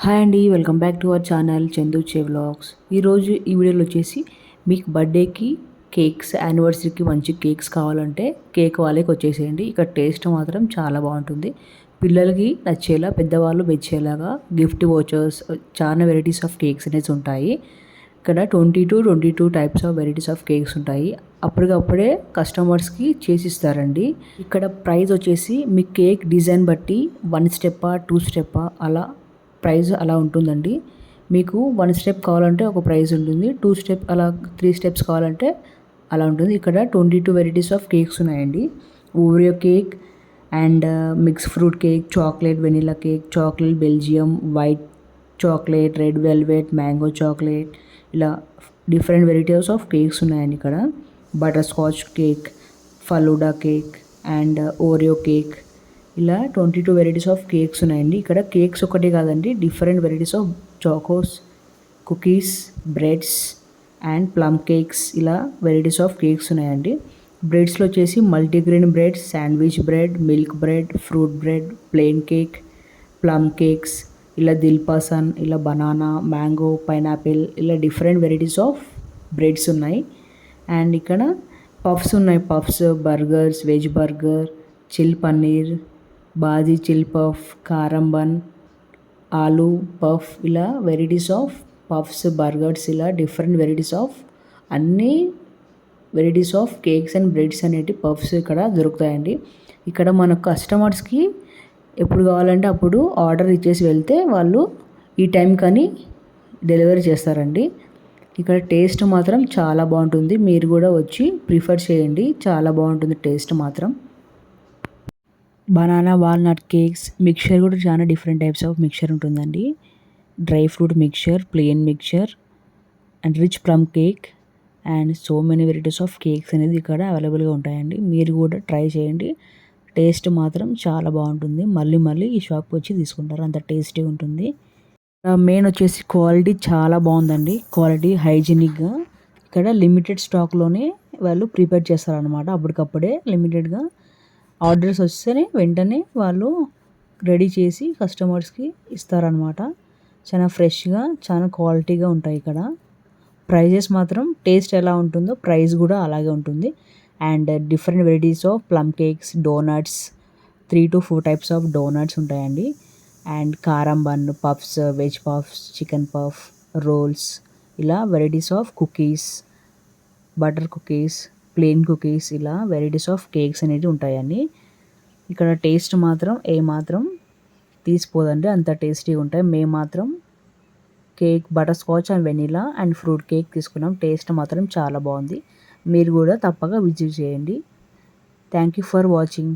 Hi అండి, welcome back to our channel Chandu చే vlogs. ఈరోజు ఈ వీడియోలో వచ్చేసి మీకు బర్త్డేకి కేక్స్, యానివర్సరీకి మంచి కేక్స్ కావాలంటే కేక్ వాళ్ళకి వచ్చేసేయండి. ఇక్కడ టేస్ట్ మాత్రం చాలా బాగుంటుంది. పిల్లలకి నచ్చేలా, పెద్దవాళ్ళు మెచ్చేలాగా గిఫ్ట్ వోచర్స్, చాలా వెరైటీస్ ఆఫ్ కేక్స్ అనేవి ఉంటాయి. ఇక్కడ 22 types of varieties of cakes ఉంటాయి. అప్పటికప్పుడే కస్టమర్స్కి చేసిస్తారండి. ఇక్కడ ప్రైస్ వచ్చేసి మీ కేక్ డిజైన్ బట్టి 1 స్టెప్పా 2 స్టెప్పా అలా ప్రైస్ అలా ఉంటుందండి. మీకు 1 స్టెప్ కావాలంటే ఒక ప్రైస్ ఉంటుంది, 2 స్టెప్ అలా 3 స్టెప్స్ కావాలంటే అలా ఉంటుంది. ఇక్కడ 22 వెరైటీస్ ఆఫ్ కేక్స్ ఉన్నాయండి. Oreo cake and mix fruit cake, chocolate vanilla cake, chocolate Belgium, white chocolate, red velvet, mango chocolate, ఇలా డిఫరెంట్ వెరైటీస్ ఆఫ్ కేక్స్ ఉన్నాయండి. ఇక్కడ butter scotch cake, falooda cake and Oreo cake, ఇలా 22 varieties of cakes ఉన్నాయండి. ఇక్కడ cakes ఒకటే కాదండి, different varieties of chocos, cookies, breads and plum cakes, ఇలా varieties of cakes ఉన్నాయండి. బ్రెడ్స్లో వచ్చేసి multigrain bread, sandwich bread, milk bread, fruit bread, plain cake, plum cakes, ఇలా దిల్పాసన్, ఇలా బనానా, మ్యాంగో, పైనాపిల్, ఇలా డిఫరెంట్ వెరైటీస్ ఆఫ్ బ్రెడ్స్ ఉన్నాయి. And ఇక్కడ puffs ఉన్నాయి. Puffs, burgers, veg burger, chilli paneer, bhaji chilli puff, కారం బన్, ఆలూ పఫ్, ఇలా వెరైటీస్ ఆఫ్ పఫ్స్, బర్గర్స్, ఇలా different varieties of అన్ని varieties of cakes and breads అనేటి పఫ్స్ ఇక్కడ దొరుకుతాయండి. ఇక్కడ మన కస్టమర్స్కి ఎప్పుడు కావాలంటే అప్పుడు ఆర్డర్ ఇచ్చేసి వెళ్తే వాళ్ళు ఈ టైం కానీ డెలివరీ చేస్తారండి. ఇక్కడ టేస్ట్ మాత్రం చాలా బాగుంటుంది. మీరు కూడా వచ్చి ప్రిఫర్ చేయండి, చాలా బాగుంటుంది టేస్ట్ మాత్రం. బనానా వాల్నట్ కేక్స్, మిక్చర్ కూడా చాలా డిఫరెంట్ టైప్స్ ఆఫ్ మిక్చర్ ఉంటుందండి. Dry fruit mixture, plain mixture and rich plum cake and so many varieties of cakes అనేది ఇక్కడ అవైలబుల్గా ఉంటాయండి. మీరు కూడా ట్రై చేయండి, టేస్ట్ మాత్రం చాలా బాగుంటుంది. మళ్ళీ మళ్ళీ ఈ షాప్కి వచ్చి తీసుకుంటారు, అంత టేస్టీ ఉంటుంది. మెయిన్ వచ్చేసి క్వాలిటీ చాలా బాగుందండి. క్వాలిటీ హైజీనిక్గా ఇక్కడ లిమిటెడ్ స్టాక్లోనే వాళ్ళు ప్రిపేర్ చేస్తారనమాట. అప్పటికప్పుడే లిమిటెడ్గా ఆర్డర్స్ వస్తేనే వెంటనే వాళ్ళు రెడీ చేసి కస్టమర్స్కి ఇస్తారనమాట. చాలా ఫ్రెష్గా, చాలా క్వాలిటీగా ఉంటాయి ఇక్కడ. ప్రైజెస్ మాత్రం టేస్ట్ ఎలా ఉంటుందో ప్రైస్ కూడా అలాగే ఉంటుంది. And different varieties of plum cakes, donuts, 3 to 4 types of donuts ఉంటాయండి. And karam bun, puffs, veg puffs, chicken puff, rolls, ఇలా varieties of cookies, butter cookies, plain cookies, ఇలా వెరైటీస్ ఆఫ్ కేక్స్ అనేవి ఉంటాయండి. ఇక్కడ టేస్ట్ మాత్రం ఏమాత్రం తీసిపోదండి, అంత టేస్టీగా ఉంటాయి. మేము మాత్రం cake butter scotch and vanilla and fruit cake తీసుకున్నాం. టేస్ట్ మాత్రం చాలా బాగుంది. మీరు కూడా తప్పక విజిట్ చేయండి. Thank you for watching.